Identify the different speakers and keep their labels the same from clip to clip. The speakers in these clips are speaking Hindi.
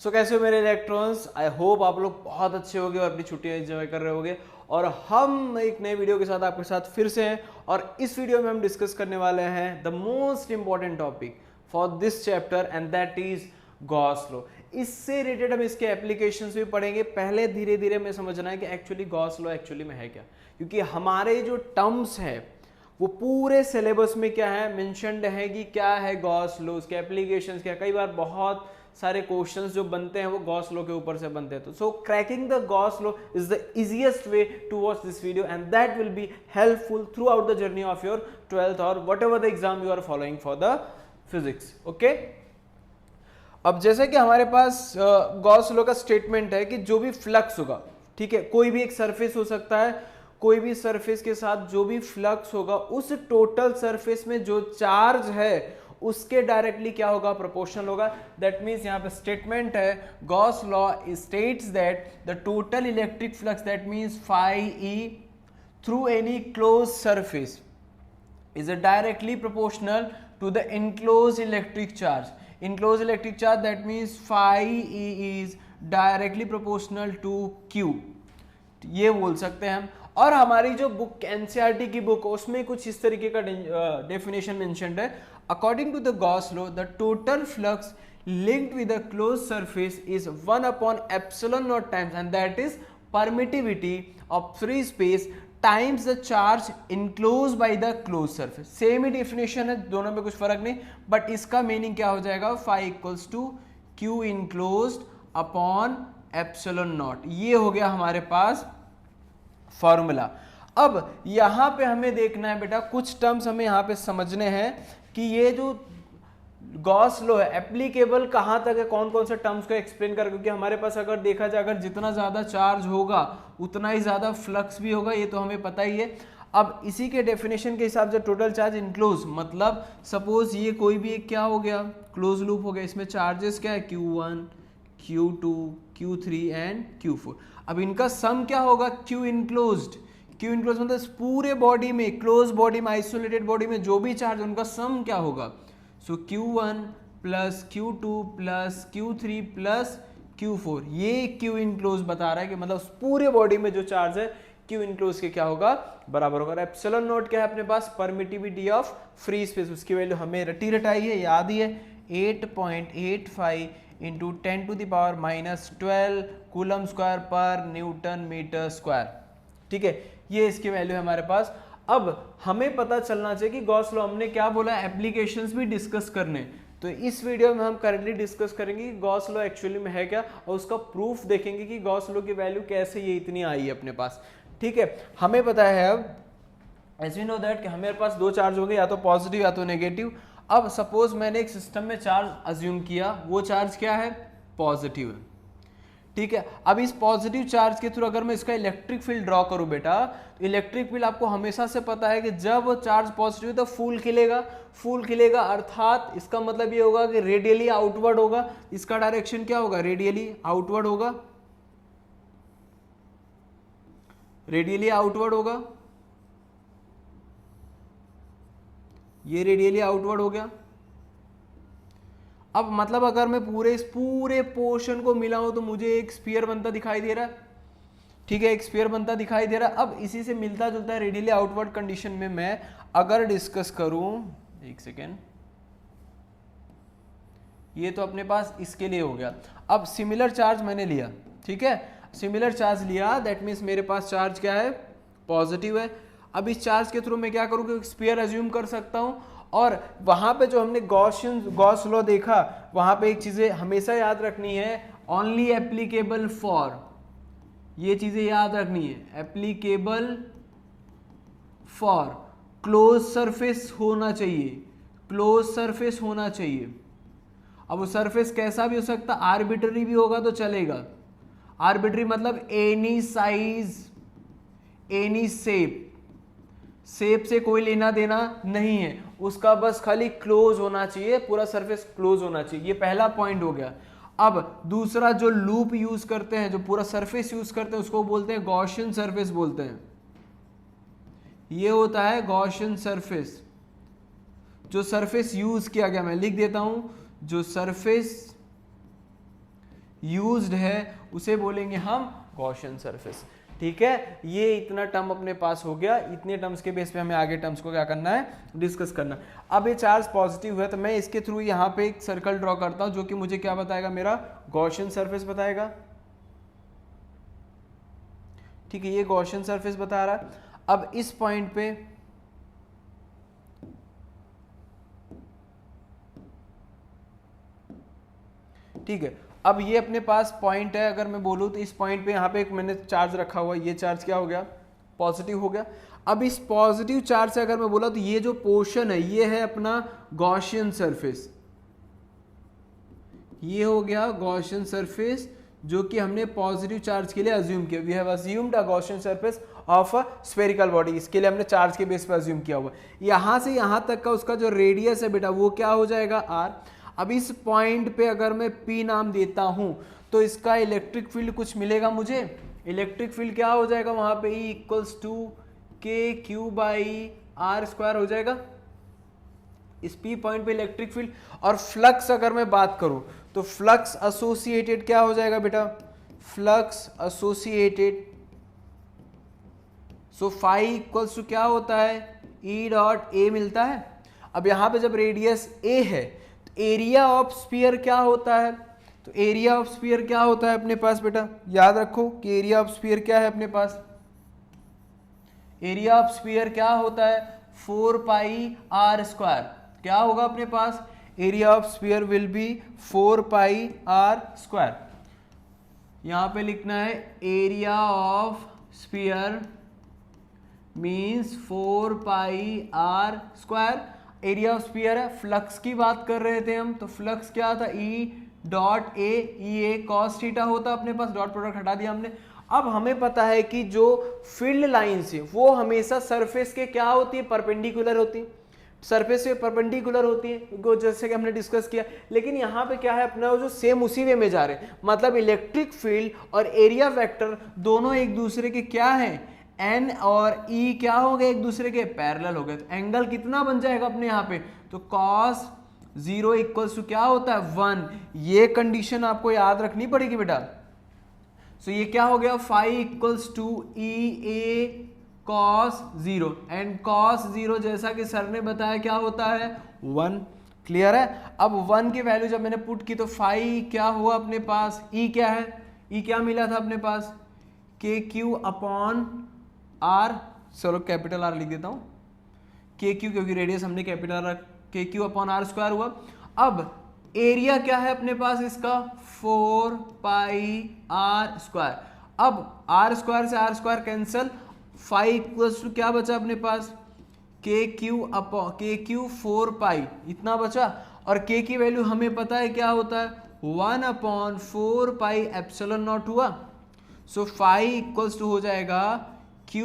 Speaker 1: सो कैसे हो मेरे इलेक्ट्रॉन्स। आई होप आप लोग बहुत अच्छे होंगे और अपनी छुट्टियां एंजॉय कर रहे होंगे। और हम एक नए वीडियो के साथ आपके साथ फिर से हैं और इस वीडियो में हम डिस्कस करने वाले हैं the most important topic for this chapter and that is Gauss law. इससे रिलेटेड हम इसके एप्लीकेशंस भी पढ़ेंगे। पहले धीरे धीरे हमें समझना है कि एक्चुअली गॉस लॉ एक्चुअली में है क्या, क्योंकि हमारे जो टर्म्स है वो पूरे सिलेबस में क्या है मेंशन्ड है कि क्या है गॉस लॉ, उसके एप्लीकेशंस क्या। कई बार बहुत सारे क्वेश्चंस जो बनते हैं वो गॉस लॉ के ऊपर से बनते हैं। तो so cracking the Gauss law is the easiest way to watch this video and that will be helpful throughout the journey of your 12th और whatever the exam you are following for the physics. Okay, अब जैसे कि हमारे पास गॉस लॉ का स्टेटमेंट है कि जो भी फ्लक्स होगा, ठीक है, कोई भी एक सरफेस हो सकता है, कोई भी सरफेस के साथ जो भी फ्लक्स होगा उस टोटल सरफेस में जो चार्ज है उसके डायरेक्टली क्या होगा, प्रोपोर्शनल होगा। दैट मीन्स यहाँ पे स्टेटमेंट है Gauss law states that the total electric flux that means phi E through any close surface is directly proportional to the enclosed electric charge. Enclosed electric charge, that means phi E is directly proportional to Q. ये बोल सकते हैं हम। और हमारी जो बुक एनसीईआरटी की बुक उसमें कुछ इस तरीके का डेफिनेशन मेंशन्ड है। According to the Gauss law the total flux linked with a closed surface is 1 upon epsilon naught times and that is permittivity of free space times the charge enclose by the close surface. Same he definition है, दोनों में कुछ फर्क नहीं, बट इसका मीनिंग क्या हो जाएगा, phi equals to q enclose upon epsilon not. ये हो गया हमारे पास फॉर्मूला। अब यहां पे हमें देखना है बेटा, कुछ टर्म्स हमें यहां पे समझने हैं कि ये जो गॉस लॉ है एप्लीकेबल कहां तक है, कौन कौन से टर्म्स को एक्सप्लेन कर, क्योंकि हमारे पास अगर देखा जाए अगर जितना ज्यादा चार्ज होगा उतना ही ज्यादा फ्लक्स भी होगा, ये तो हमें पता ही है। अब इसी के डेफिनेशन के हिसाब से टोटल चार्ज इनक्लोज मतलब सपोज ये कोई भी एक क्या हो गया, क्लोज लूप हो गया, इसमें चार्जेस क्या है Q1 Q2 Q3 and Q4। अब इनका सम क्या होगा, Q इनक्लोज्ड। Q इनक्लोज मतलब पूरे बॉडी में, क्लोज बॉडी में, आइसोलेटेड बॉडी में जो भी चार्ज उनका सम क्या होगा। सो Q1 plus Q2 plus Q3 plus Q4, ये Q इनक्लोज बता रहा है कि मतलब पूरे बॉडी में जो चार्ज है Q इनक्लोज के क्या होगा, बराबर होगा। एप्सिलॉन नोट क्या है अपने पास, परमिटिविटी ऑफ फ्री स्पेस, उसकी वैल्यू हमें रटी रटाई है, याद ही है 8.85 into 10 to the power -12 coulomb square पर न्यूटन मीटर स्क्वायर। ठीक है, ये इसकी वैल्यू है हमारे पास। अब हमें पता चलना चाहिए कि गॉस लॉ हमने क्या बोला, एप्लीकेशंस भी डिस्कस करने। तो इस वीडियो में हम करंटली डिस्कस करेंगे कि गॉस लॉ एक्चुअली में है क्या और उसका प्रूफ देखेंगे कि गॉस लॉ की वैल्यू कैसे ये इतनी आई है अपने पास। ठीक है, हमें पता है अब एज वी नो दैट कि हमारे पास दो चार्ज होंगे, या तो पॉजिटिव या तो नेगेटिव। अब सपोज मैंने एक सिस्टम में चार्ज अज्यूम किया, वो चार्ज क्या है, पॉजिटिव है। ठीक है, अब इस पॉजिटिव चार्ज के थ्रू अगर मैं इसका इलेक्ट्रिक फील्ड ड्रॉ करूं बेटा, तो इलेक्ट्रिक फील्ड आपको हमेशा से पता है कि जब चार्ज पॉजिटिव है तो फूल खिलेगा। फूल खिलेगा अर्थात इसका मतलब ये होगा कि रेडियली आउटवर्ड होगा। इसका डायरेक्शन क्या होगा, रेडियली आउटवर्ड होगा, रेडियली आउटवर्ड होगा, ये रेडियली आउटवर्ड हो गया। अब मतलब अगर मैं इस पूरे पोर्शन को मिलाऊं तो मुझे एक स्फीयर बनता दिखाई दे रहा है। ठीक है, एक स्फीयर बनता दिखाई दे रहा है। अब इसी से मिलता जुलता है रेडियली आउटवर्ड कंडीशन में मैं अगर डिस्कस करूं, एक सेकेंड, ये तो अपने पास इसके लिए हो गया। अब सिमिलर चार्ज मैंने लिया, ठीक है, सिमिलर चार्ज लिया, दैट मीन्स मेरे पास चार्ज क्या है, पॉजिटिव है। अब इस चार्ज के थ्रू मैं क्या करूं कि स्फीयर अज्यूम कर सकता हूं। और वहां पे जो हमने गॉस लॉ देखा, वहां पे एक चीजें हमेशा याद रखनी है, ओनली एप्लीकेबल फॉर, ये चीजें याद रखनी है, एप्लीकेबल फॉर क्लोज सरफेस होना चाहिए, क्लोज सरफेस होना चाहिए। अब वो सरफेस कैसा भी हो सकता, आर्बिट्ररी भी होगा तो चलेगा। आर्बिट्ररी मतलब any size, any shape, shape से कोई लेना देना नहीं है, उसका बस खाली क्लोज होना चाहिए, पूरा सरफेस क्लोज होना चाहिए। ये पहला पॉइंट हो गया। अब दूसरा जो लूप यूज करते हैं, जो पूरा सरफेस यूज करते हैं, उसको बोलते हैं गॉसियन सरफेस बोलते हैं। ये होता है गॉसियन सरफेस। जो सरफेस यूज किया गया, मैं लिख देता हूं, जो सरफेस यूज्ड है उसे बोलेंगे हम गॉसियन सरफेस। ठीक है, ये इतना टर्म अपने पास हो गया। इतने टर्म्स के बेस पे हमें आगे टर्म्स को क्या करना है, डिस्कस करना। अब ये चार्ज पॉजिटिव है तो मैं इसके थ्रू यहाँ पे एक सर्कल ड्रॉ करता हूँ जो कि मुझे क्या बताएगा, मेरा गॉसियन सरफेस बताएगा। ठीक है, ये गॉसियन सरफेस बता रहा है। अब इस पॉइंट पे ठीक है, अब ये अपने पास पॉइंट है, अगर मैं बोलूँ तो इस पॉइंट पे यहाँ पे एक मैंने चार्ज रखा हुआ, ये चार्ज क्या हो गया, पॉजिटिव हो गया। अब इस पॉजिटिव चार्ज से अगर मैं बोला तो ये जो पोर्शन है ये है अपना गॉसियन सरफेस, ये हो गया गॉसियन सरफेस जो कि हमने पॉजिटिव चार्ज के लिए अज्यूम किया। We have assumed a Gaussian surface of a spherical body, इसके लिए हमने चार्ज के बेस पर अज्यूम किया हुआ। यहाँ से यहाँ तक का उसका जो रेडियस है बेटा वो क्या हो जाएगा, आर। अब इस पॉइंट पे अगर मैं P नाम देता हूं तो इसका इलेक्ट्रिक फील्ड कुछ मिलेगा मुझे। इलेक्ट्रिक फील्ड क्या हो जाएगा वहां पे, E इक्वल्स टू KQ/R² हो जाएगा इस P पॉइंट पे इलेक्ट्रिक फील्ड। और फ्लक्स अगर मैं बात करूं तो फ्लक्स एसोसिएटेड क्या हो जाएगा बेटा, flux associated, so phi equals to क्या होता है, E.A मिलता है। अब यहां पे जब रेडियस A है एरिया ऑफ स्फीयर क्या होता है, तो एरिया ऑफ स्फीयर क्या होता है अपने पास बेटा, याद रखो कि एरिया ऑफ स्फीयर क्या है अपने पास, एरिया ऑफ स्फीयर क्या होता है 4πr²। क्या होगा अपने पास, area of sphere will be 4πr²। यहां पे लिखना है area of sphere means 4πr²। Area of sphere है, फ्लक्स की बात कर रहे थे हम, तो फ्लक्स क्या था E.A, E a cos theta होता अपने पास, डॉट प्रोडक्ट हटा दिया हमने। अब हमें पता है कि जो फील्ड लाइंस है वो हमेशा सरफेस के क्या होती है, परपेंडिकुलर होती है, सरफेस से परपेंडिकुलर होती है जैसे कि हमने डिस्कस किया। लेकिन यहाँ पे क्या है अपना जो सेम उसी वे में जा रहे हैं, मतलब इलेक्ट्रिक फील्ड और एरिया वेक्टर दोनों एक दूसरे के क्या है, N और E क्या हो गए, एक दूसरे के पैरेलल हो गए। तो एंगल कितना बन जाएगा अपने यहाँ पे, तो cos 0 इक्वल्स टू क्या होता है 1। ये कंडीशन आपको याद रखनी पड़ेगी बेटा। सो ये क्या हो गया, phi equals to EA cos 0 and cos 0 जैसा कि सर ने बताया क्या होता है 1। क्लियर है। अब 1 की वैल्यू जब मैंने पुट की तो फाई क्या हुआ अपने पास, E क्या है, E क्या मिला था अपने पास KQ/R, चलो कैपिटल R लिख देता हूं, KQ क्योंकि रेडियस हमने कैपिटल रख, KQ/R² हुआ। अब एरिया क्या है अपने पास इसका 4πr²। अब R² से R² cancel, phi equals to क्या बचा अपने पास KQ 4π इतना बचा। और K की वैल्यू हमें पता है क्या होता है 1/4πε0 हुआ। सो फाई इक्वल्स टू हो जाएगा Q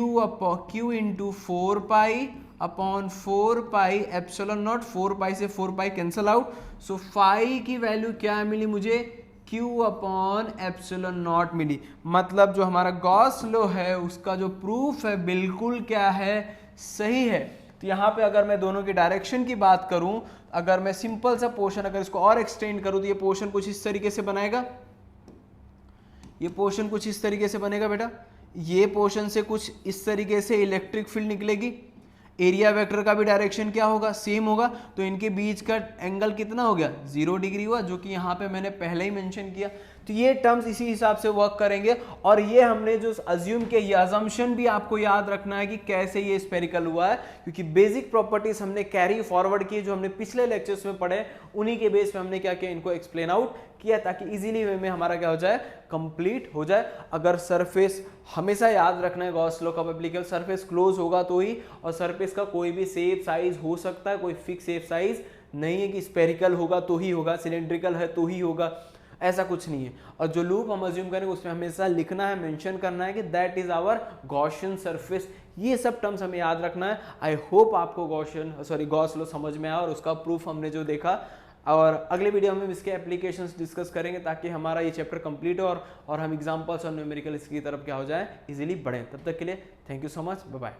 Speaker 1: इंटू 4π/4πε0, 4π से 4π कैंसल आउट। सो फाई की वैल्यू क्या मिली मुझे Q/ε0 मिली। मतलब जो हमारा गॉस लॉ है उसका जो प्रूफ है बिल्कुल क्या है, सही है। तो यहाँ पे अगर मैं दोनों की डायरेक्शन की बात करूं, अगर मैं सिंपल सा पोर्शन अगर इसको और एक्सटेंड करूं तो ये पोर्शन कुछ इस तरीके से बनाएगा, ये पोर्शन कुछ इस तरीके से बनेगा बेटा। ये पोर्शन से कुछ इस तरीके से इलेक्ट्रिक फील्ड निकलेगी, एरिया वेक्टर का भी डायरेक्शन क्या होगा, सेम होगा। तो इनके बीच का एंगल कितना हो गया 0 डिग्री हुआ, जो कि यहाँ पे मैंने पहले ही मेंशन किया। तो ये टर्म्स इसी हिसाब से वर्क करेंगे। और ये हमने जो अज्यूम किया, ये अजम्पशन भी आपको याद रखना है कि कैसे ये स्फेरिकल हुआ है, क्योंकि बेसिक प्रॉपर्टीज हमने कैरी फॉरवर्ड की जो हमने पिछले लेक्चर्स में पढ़े, उन्हीं के बेस पे हमने क्या किया, इनको एक्सप्लेन आउट किया ताकि इजीली वे में हमारा क्या हो जाए, कंप्लीट हो जाए। अगर सरफेस हमेशा याद रखना है गॉस लॉ का एप्लीकेबल, सरफेस क्लोज होगा तो ही, और सरफेस का कोई भी शेप साइज हो सकता है, कोई फिक्स शेप साइज नहीं है कि स्फेरिकल होगा तो ही होगा, सिलेंड्रिकल है तो ही होगा, ऐसा कुछ नहीं है। और जो लूप हम अज्यूम करेंगे उसमें हमेशा लिखना है, मेंशन करना है कि that is our Gaussian surface. ये सब टर्म्स हमें याद रखना है। आई होप आपको गॉस लॉ समझ में आया और उसका प्रूफ हमने जो देखा, और अगले वीडियो में इसके एप्लीकेशंस डिस्कस करेंगे ताकि हमारा ये चैप्टर कंप्लीट हो और हम एग्जांपल्स और न्यूमेरिकल इसकी तरफ क्या हो जाए, इजीली बढ़ें। तब तक के लिए thank you so much, bye bye.